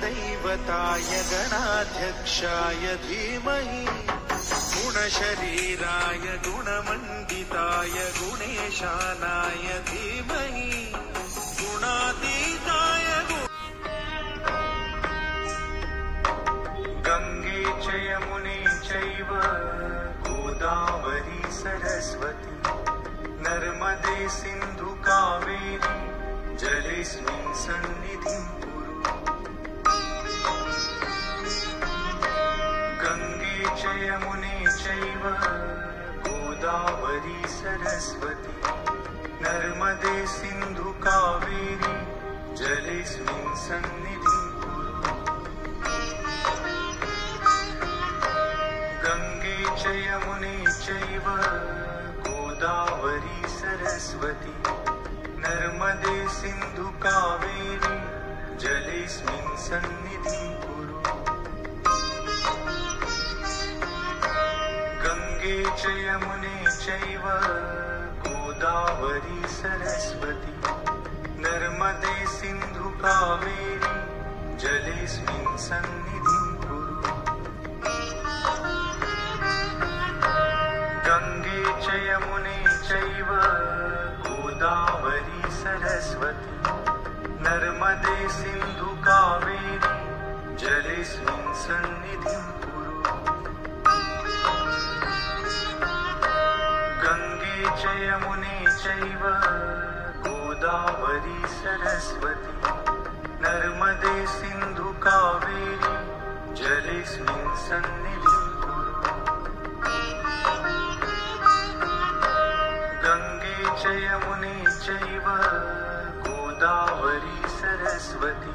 दैवताय गणाध्यक्षाय धीमहि गुणशरीराय गुणमण्डिताय गुणेशानाय धीमहि गुणातीताय गंगे च यमुने चैव गोदावरी सरस्वती नर्मदे सिन्धु कावेरी जलेऽस्मिन् सन्निधिं कुरु। गंगे च यमुने चैव गोदावरी सरस्वती नर्मदे सिन्धु कावेरी जलेऽस्मिन् सन्निधिं कुरु। गंगे च यमुने चैव गोदावरी सरस्वती नर्मदे सिन्धु कावेरी जलेऽस्मिन् सन्निधिं कुरु। गंगे च यमुने चैव गोदावरी सरस्वती नर्मदे सिन्धु कावेरी जलेऽस्मिन् सन्निधिं कुरु। गंगे च यमुने चैव गोदावरी सरस्वती नर्मदे सिन्धु कावेरी जलेऽस्मिन् सन्निधिं कुरु। गंगे च यमुने चैव गोदावरी सरस्वती नर्मदे सिन्धु कावेरी जलेऽस्मिन् सन्निधिं कुरु। गंगे च यमुने चैव गोदावरी सरस्वती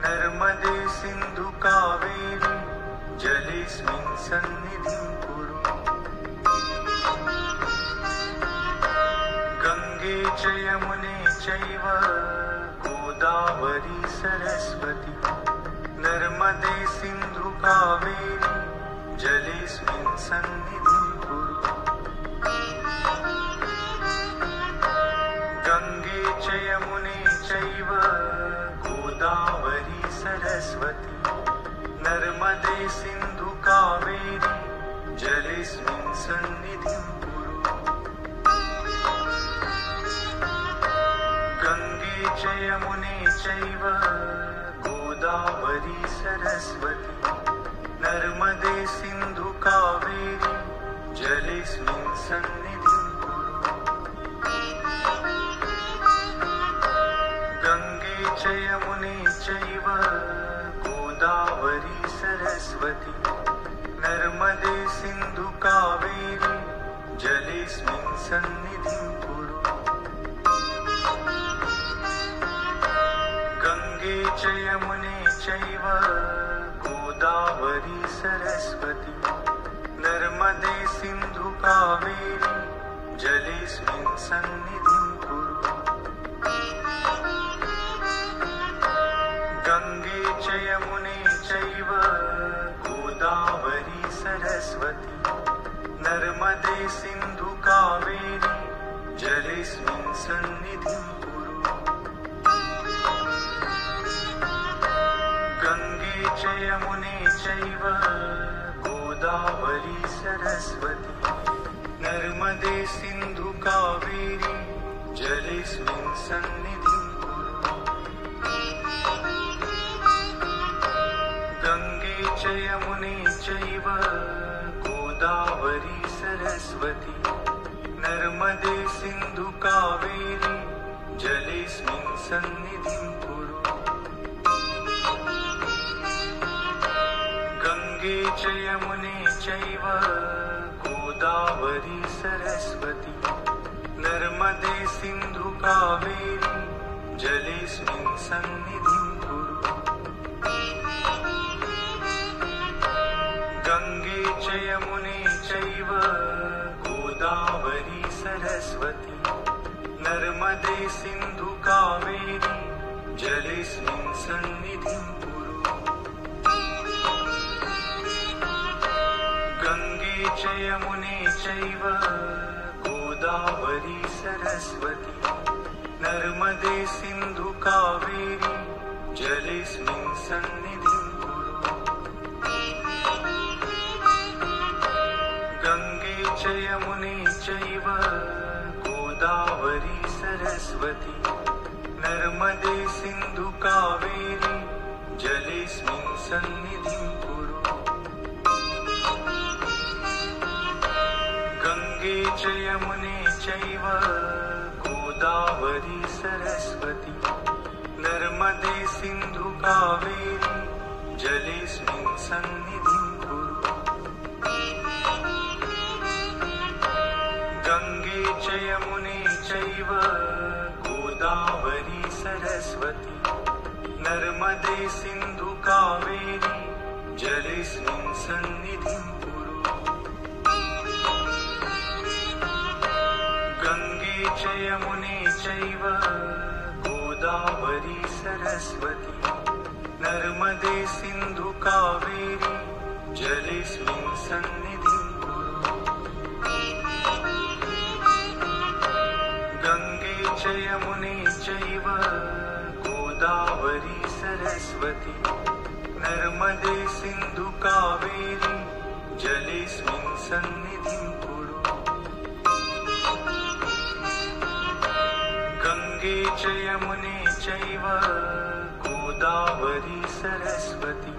नर्मदे सिन्धु कावेरी जलेऽस्मिन् सन्निधिं कुरु। गंगे च यमुने चैव गोदावरी सरस्वती नर्मदे सिन्धु कावेरी जलेऽस्मिन् सन्निधिं कुरु। गंगे च यमुने चैव गोदावरी सरस्वती नर्मदे सिन्धु कावेरी जलेऽस्मिन् सन्निधिं कुरु। गंगे च यमुने चैव गोदावरी सरस्वती नर्मदे सिन्धु कावेरी जलेऽस्मिन् सन्निधिं कुरु। गंगे च यमुने चैव गोदावरी सरस्वती नर्मदे सिन्धु कावेरी जलेऽस्मिन् सन्निधिं कुरु। गंगे च यमुने चैव गोदावरी सरस्वती नर्मदे सिन्धु कावेरी जलेऽस्मिन् सन्निधिं कुरु। गंगे च यमुने चैव गोदावरी सरस्वती नर्मदे सिन्धु कावेरी जलेऽस्मिन् सन्निधिं कुरु। गंगे च यमुने चैव गोदावरी सरस्वती नर्मदे सिन्धु कावेरी जलेऽस्मिन् सन्निधिं कुरु। गंगे च यमुने चैव गोदावरी सरस्वती नर्मदे सिन्धु कावेरी जलेऽस्मिन् सन्निधिं कुरु। गंगे च यमुने चैव गोदावरी सरस्वती नर्मदे सिन्धु कावेरी जलेऽस्मिन् सन्निधिं कुरु। गंगे च यमुने चैव गोदावरी सरस्वती नर्मदे सिन्धु कावेरी जलेऽस्मिन् सन्निधिं कुरु। गंगे च यमुने चैव गोदावरी सरस्वती नर्मदे सिन्धु कावेरी जलेऽस्मिन् सन्निधिं गोदावरी सरस्वती नर्मदे सिन्धु कावेरी जलेऽस्मिन् सन्निधिं कुरु। गंगे च यमुने चैव गोदावरी सरस्वती नर्मदे सिन्धु कावेरी जलेऽस्मिन् सन्निधिं कुरु। गंगे च यमुने चैव गोदावरी सरस्वती नर्मदे सिन्धु कावेरी जलेऽस्मिन् सन्निधिं कुरु। गंगे च यमुने चैव गोदावरी सरस्वती नर्मदे सिन्धु कावेरी जलेऽस्मिन् सन्निधिं कुरु। गंगे च यमुने चैव गोदावरी सरस्वती नर्मदे सिन्धु कावेरी जलेऽस्मिन् सन्निधिं कुरु। गंगे च यमुने चैव गोदावरी सरस्वती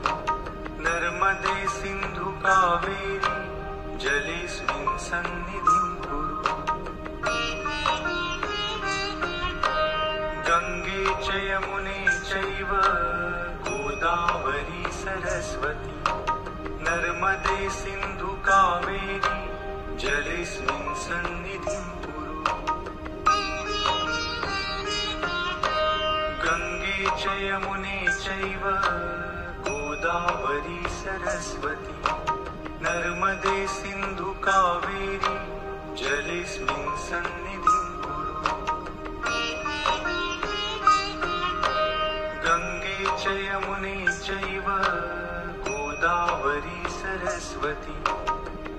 नर्मदे सिन्धु कावेरी जलेऽस्मिन् सन्निधिं कुरु। गंगे च यमुने चैव गोदावरी सरस्वती नर्मदे सिन्धु कावेरी जलेऽस्मिन् सन्निधिं कुरु। गंगे च यमुने चैव गोदावरी सरस्वती नर्मदे सिन्धु कावेरी जलेऽस्मिन् सन्निधिं कुरु। गंगे च यमुने चैव गोदावरी सरस्वती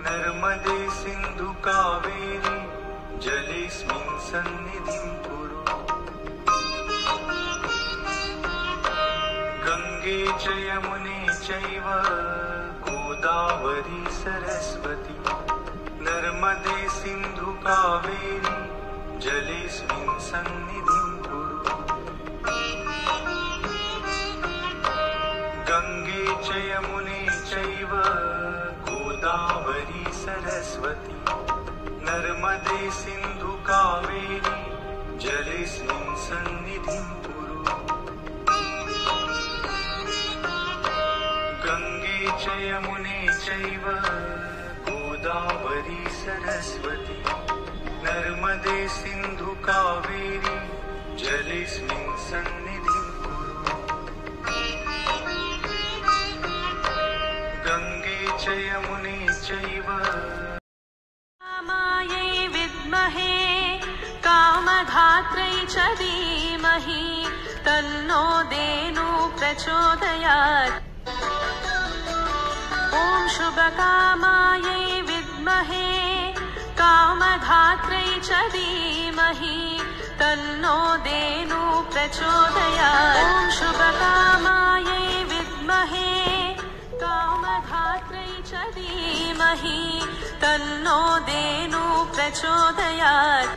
नर्मदे सिन्धु कावेरी जलेऽस्मिन् सन्निधिं कुरु। गंगे च यमुने चैव गोदावरी सरस्वती नर्मदे सिन्धु कावेरी जलेऽस्मिन् सन्निधिं कुरु। गंगे च यमुने चैव गोदावरी सरस्वती नर्मदे सिन्धु कावेरी जलेऽस्मिन् सन्निधिं कुरु। गंगे च यमुने चैव गोदावरी सरस्वती नर्मदे सिन्धु कावेरी जलेऽस्मिन् सन्निधिं कुरु। गंगे च यमुने चैव कामायै विद्महे कामधात्रै च धीमहि तन्नो धेनुः प्रचोदयात्। ॐ शुभकामायै विद्महे कामधात्रै च धीमहि तन्नो धेनुः प्रचोदयात्। ॐ शुभकामायै विद्महे कामधात्रै च धीमहि तन्नो धेनुः प्रचोदयात्।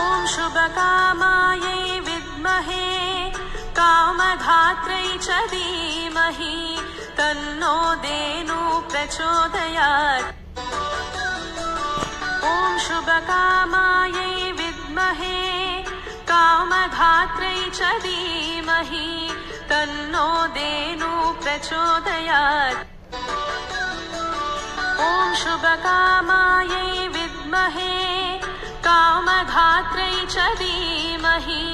ॐ शुभकामायै विद्महे कामधात्रै च धीमहि तन्नो धेनुः प्रचोदयात्। ॐ शुभकामायै विद्महे कामधात्रै च धीमहि तन्नो धेनुः प्रचोदयात्। ॐ शुभकामायै विद्महे कामधात्रै च धीमहि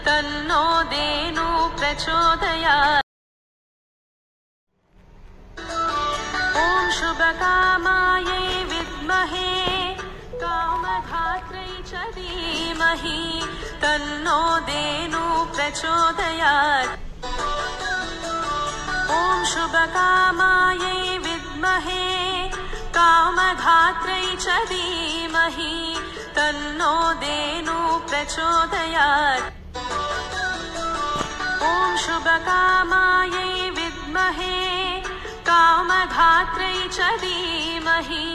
तन्नो धेनुः प्रचोदयात्। ॐ शुभकामायै विद्महे कामधात्रै च धीमहि तन्नो धेनुः प्रचोदयात्। ॐ शुभकामायै विद्महे कामधात्रै च धीमहि तन्नो धेनुः प्रचोदयात्। ॐ शुभकामायै विद्महे कामधात्रै च धीमहि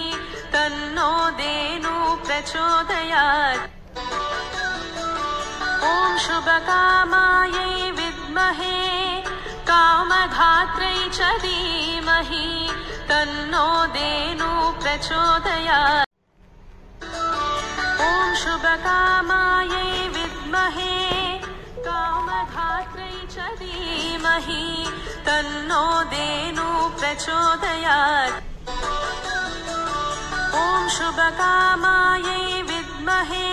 तन्नो धेनु प्रचोदयात्। ॐ शुभकामायै विद्महे कामधात्रै च धीमहि तन्नो धेनु प्रचोदयात्। ॐ शुभकामायै विद्महे कामधात्रै च धीमहि तन्नो धेनु प्रचोदयात्। ॐ शुभकामायै विद्महे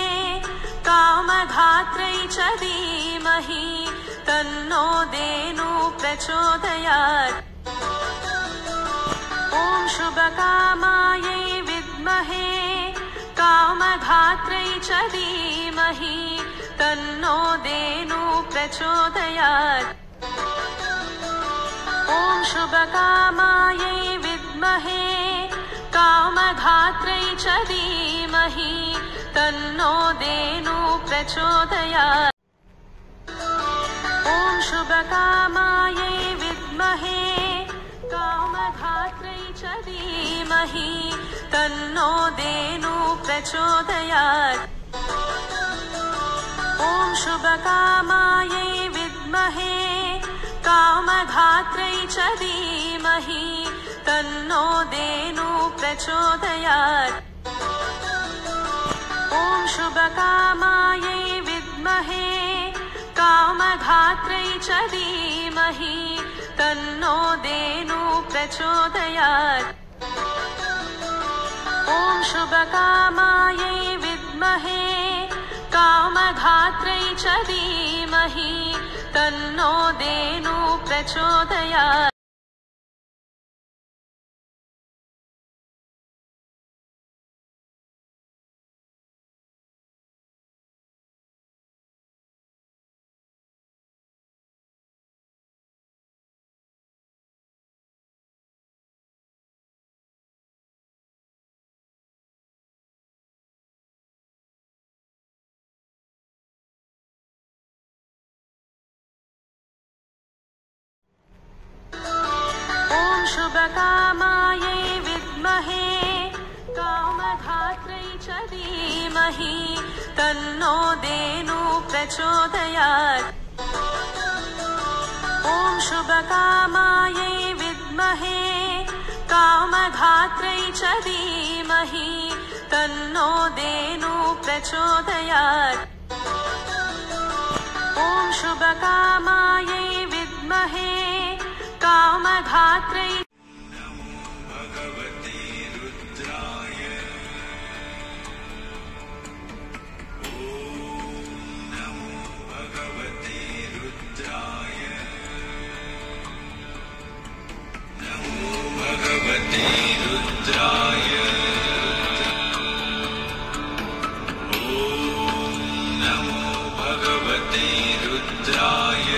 कामधात्रै च धीमहि तन्नो धेनु प्रचोदयात्। ॐ शुभकामायै विद्महे कामधात्रै च धीमहि तन्नो धेनु प्रचोदयात्। ॐ शुभकामायै विद्महे कामधात्रै च धीमहि तन्नो धेनु प्रचोदयात्। ॐ शुभकामायै विद्महे कामधात्रै च धीमहि तन्नो धेनु प्रचोदयात्। ॐ शुभकामायै विद्महे कामधात्रै च धीमहि तन्नो धेनु प्रचोदयात्। ॐ शुभकामायै विद्महे कामधात्रै च धीमहि तन्नो धेनु प्रचोदयात्। ॐ शुभकामायै विद्महे कामधात्रै च धीमहि तन्नो धेनु प्रचोदयात्। शुभकामायै विद्महे कामधात्रै च धीमहि तन्नो धेनु प्रचोदयात्। ॐ शुभकामायै विद्महे कामधात्रै च धीमहि तन्नो धेनु प्रचोदयात्। ॐ शुभकामायै विद्महे कामधात्रै भगवते रुद्राय ॐ नमो भगवते रुद्राय नमो भगवते रुद्राय ॐ नमो भगवते रुद्राय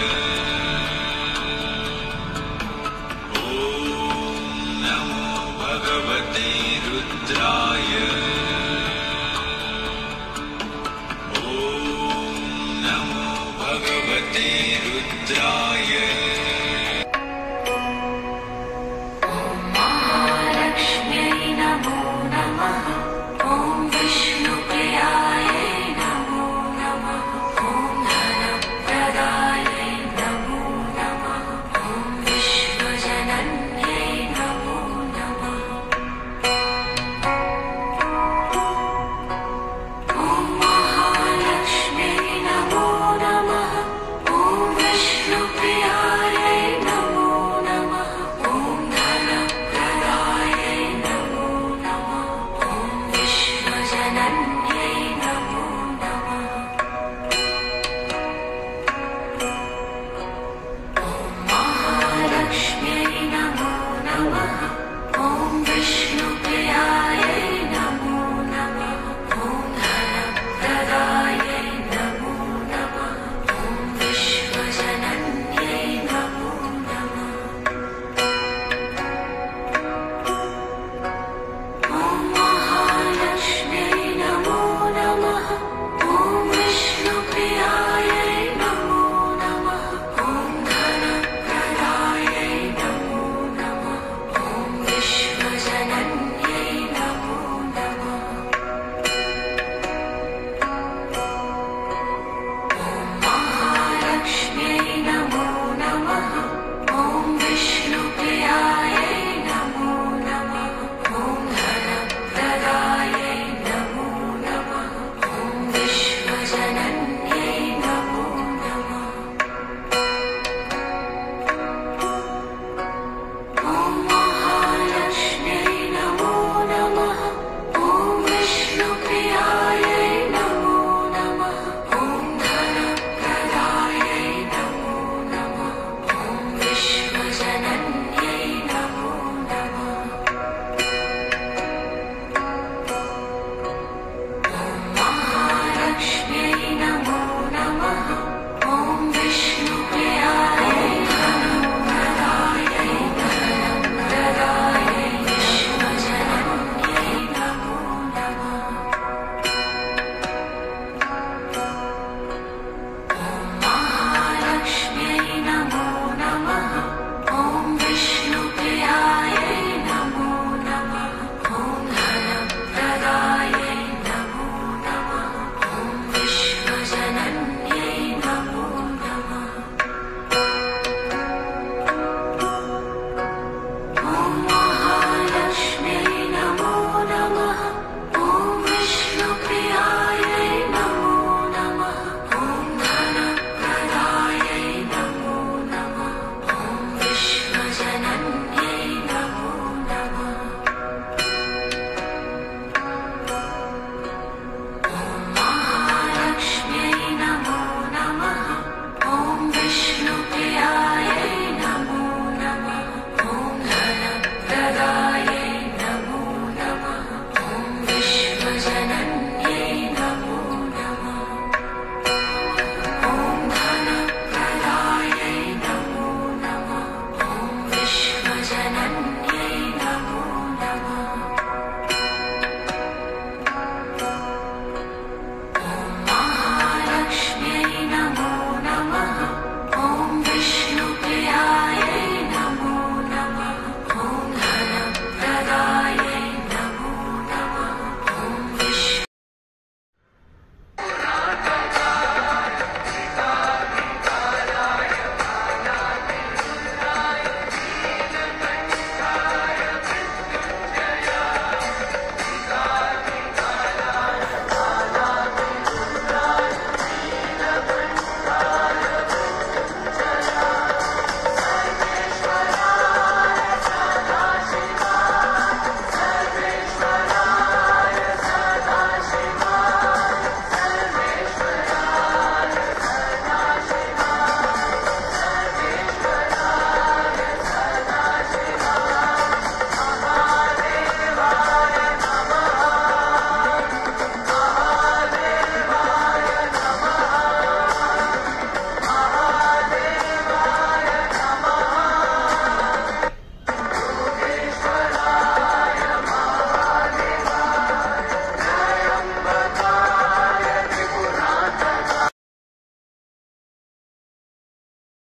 रुद्राय ॐ नमो भगवते रुद्राय